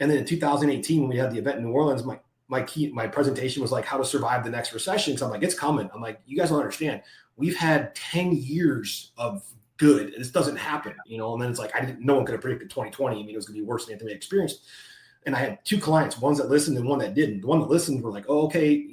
And then in 2018, when we had the event in New Orleans, my presentation was like how to survive the next recession. So I'm like, it's coming. I'm like, you guys don't understand. We've had 10 years of good. This doesn't happen, And then it's like no one could have predicted 2020. I mean, it was going to be worse than anything we experienced. And I had two clients, ones that listened and one that didn't. The one that listened were like, oh, okay,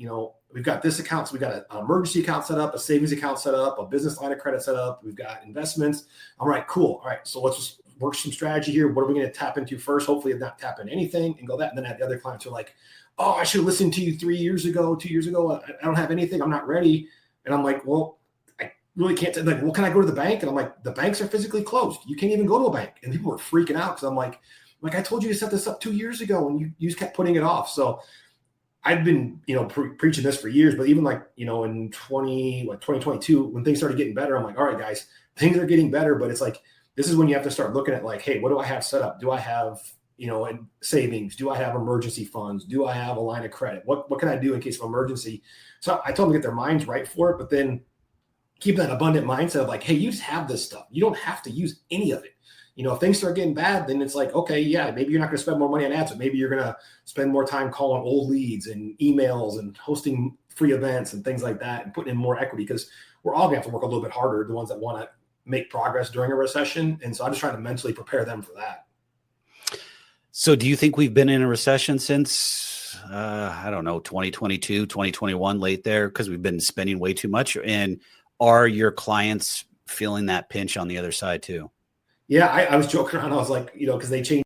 we've got this account. So we've got an emergency account set up, a savings account set up, a business line of credit set up. We've got investments. All right, cool. All right, so let's just work some strategy here. What are we going to tap into first? Hopefully not tap into anything and go that. And then I had the other clients who are like, oh, I should have listened to you 2 years ago. I don't have anything. I'm not ready. And I'm like, well, I really can't. Like, well, can I go to the bank? And I'm like, the banks are physically closed. You can't even go to a bank. And people were freaking out because I'm like, I told you to set this up 2 years ago and you just kept putting it off. So I've been, preaching this for years, but even in 2022, when things started getting better, I'm like, all right, guys, things are getting better, but it's like, this is when you have to start looking at like, hey, what do I have set up? Do I have, savings? Do I have emergency funds? Do I have a line of credit? What can I do in case of emergency? So I told them to get their minds right for it, but then keep that abundant mindset of like, hey, you just have this stuff. You don't have to use any of it. If things start getting bad, then it's like, okay, yeah, maybe you're not going to spend more money on ads, but maybe you're going to spend more time calling old leads and emails and hosting free events and things like that and putting in more equity because we're all going to have to work a little bit harder, the ones that want to make progress during a recession. And so I'm just trying to mentally prepare them for that. So do you think we've been in a recession since, 2022, 2021, late there, because we've been spending way too much? And are your clients feeling that pinch on the other side too? Yeah, I was joking around. I was like, because they changed